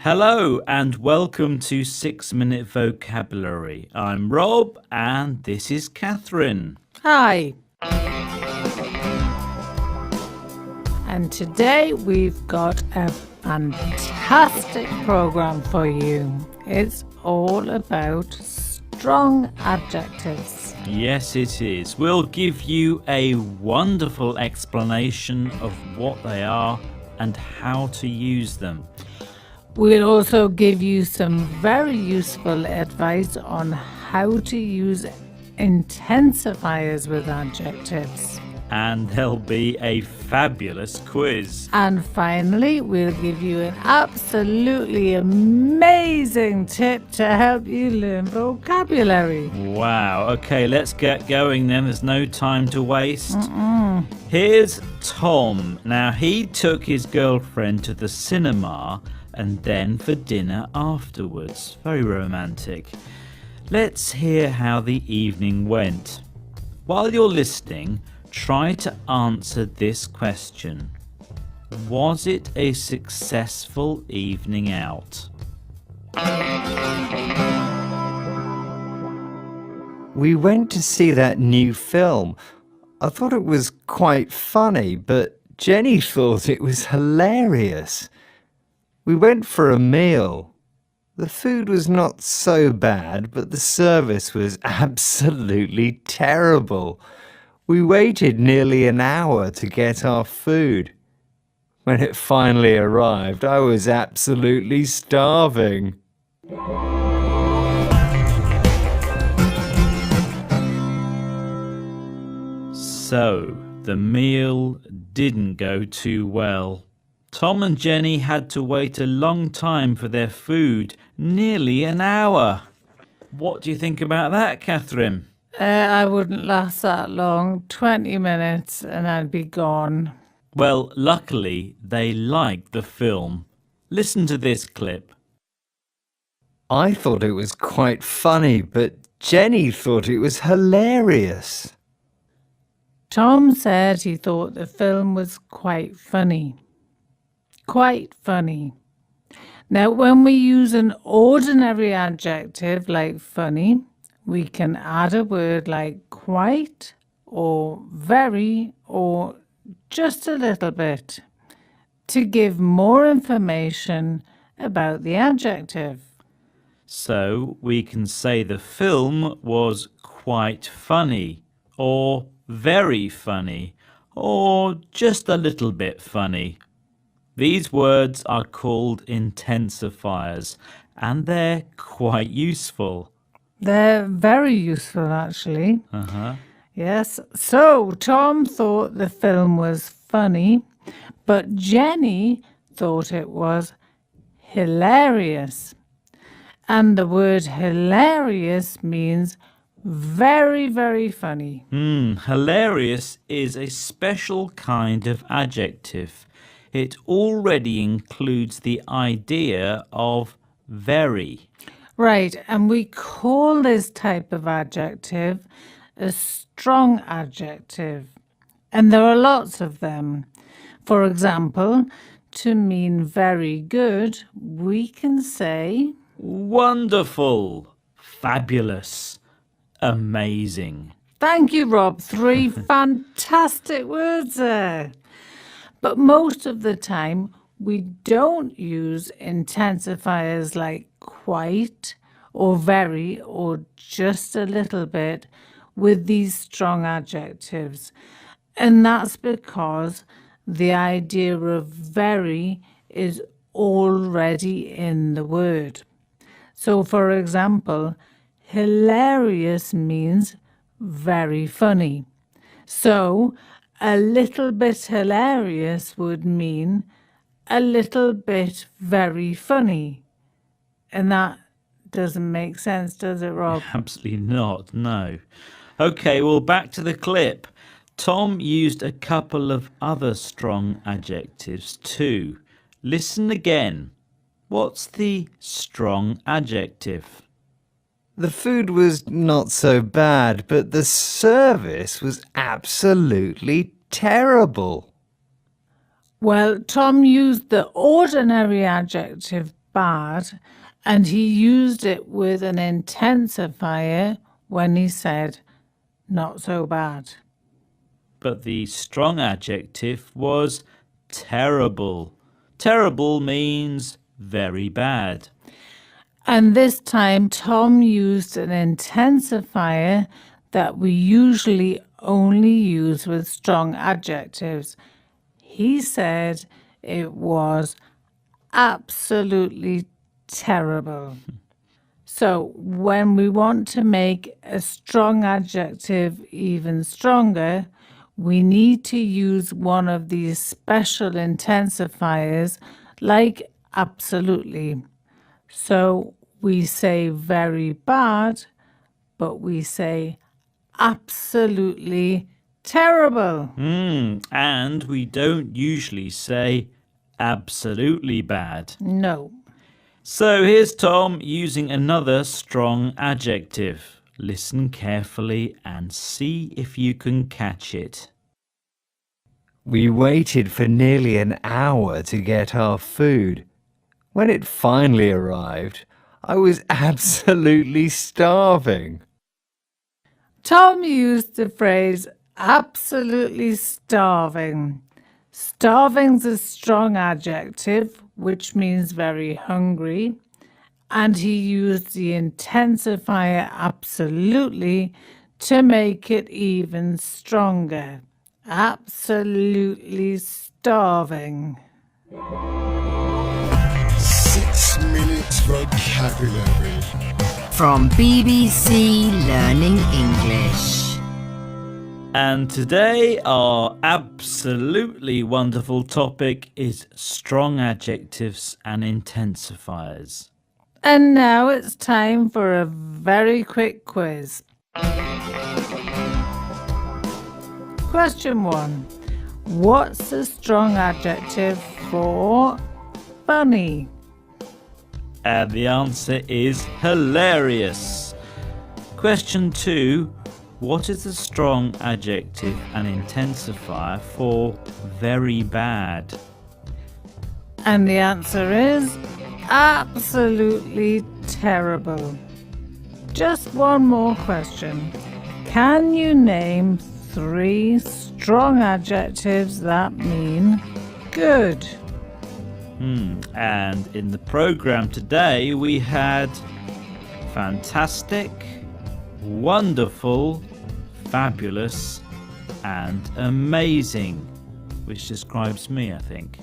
Hello and welcome to 6 Minute Vocabulary. I'm Rob and this is Catherine. Hi. And today we've got a fantastic program for you. It's all about strong adjectives. Yes, it is. We'll give you a wonderful explanation of what they are and how to use them. We'll also give you some very useful advice on how to use intensifiers with adjectives. And there'll be a fabulous quiz. And finally, we'll give you an absolutely amazing tip to help you learn vocabulary. Wow. Okay, let's get going then. There's no time to waste. Here's Tom. Now, he took his girlfriend to the cinema and then for dinner afterwards. Very romantic. Let's hear how the evening went. While you're listening, try to answer this question. Was it a successful evening out? We went to see that new film. I thought it was quite funny, but Jenny thought it was hilarious. We went for a meal. The food was not so bad, but the service was absolutely terrible. We waited nearly an hour to get our food. When it finally arrived, I was absolutely starving. So, the meal didn't go too well. Tom and Jenny had to wait a long time for their food, nearly an hour. What do you think about that, Catherine? I wouldn't last that long, 20 minutes and I'd be gone. Well, luckily, they liked the film. Listen to this clip. I thought it was quite funny, but Jenny thought it was hilarious. Tom said he thought the film was quite funny. Quite funny. Now, when we use an ordinary adjective like funny, we can add a word like quite or very or just a little bit to give more information about the adjective. So, we can say the film was quite funny, or very funny, or just a little bit funny. These words are called intensifiers, and they're quite useful. They're very useful, actually. Uh-huh. Yes. So Tom thought the film was funny, but Jenny thought it was hilarious. And the word hilarious means very, very funny. Hilarious is a special kind of adjective. It already includes the idea of very. Right, and we call this type of adjective a strong adjective. And there are lots of them. For example, to mean very good, we can say Wonderful, fabulous, amazing. thank you, Rob. 3 fantastic words there. But most of the time, we don't use intensifiers like quite or very or just a little bit with these strong adjectives. And that's because the idea of very is already in the word. So, for example, hilarious means very funny. So, a little bit hilarious would mean a little bit very funny. And that doesn't make sense, does it, Rob? Absolutely not, no. Okay, well, back to the clip. Tom used a couple of other strong adjectives too. Listen again. What's the strong adjective? The food was not so bad, but the service was absolutely terrible. Well, Tom used the ordinary adjective bad, and he used it with an intensifier when he said not so bad. But the strong adjective was terrible. Terrible means very bad. And this time, Tom used an intensifier that we usually only use with strong adjectives. He said it was absolutely terrible. So when we want to make a strong adjective even stronger, we need to use one of these special intensifiers like absolutely. So we say very bad, but we say absolutely terrible. And we don't usually say absolutely bad. No. So here's Tom using another strong adjective. Listen carefully and see if you can catch it. We waited for nearly an hour to get our food. When it finally arrived, I was absolutely starving. Tom used the phrase absolutely starving. Starving's a strong adjective, which means very hungry, and he used the intensifier absolutely to make it even stronger. Absolutely starving. 6 minutes vocabulary. From BBC Learning English. And today our absolutely wonderful topic is strong adjectives and intensifiers. And now it's time for a very quick quiz. Question 1. What's the strong adjective for funny? And the answer is hilarious. Question 2. What is the strong adjective and intensifier for very bad? And the answer is absolutely terrible. Just one more question. Can you name 3 strong adjectives that mean good? And in the program today we had fantastic, wonderful, fabulous and amazing, which describes me, I think.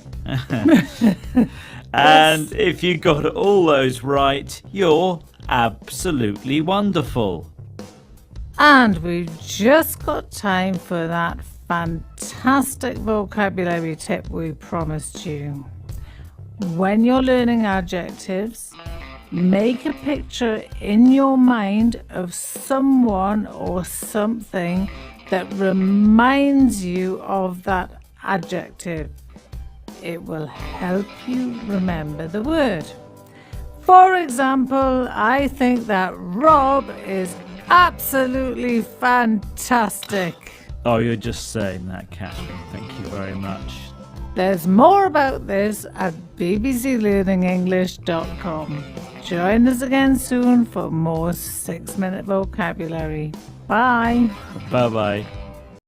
And if you got all those right, you're absolutely wonderful. And we've just got time for that fantastic vocabulary tip we promised you. When you're learning adjectives, make a picture in your mind of someone or something that reminds you of that adjective. It will help you remember the word. For example, I think that Rob is absolutely fantastic. Oh, you're just saying that, Catherine. Thank you very much. There's more about this at bbclearningenglish.com. Join us again soon for more 6-minute vocabulary. Bye. Bye-bye.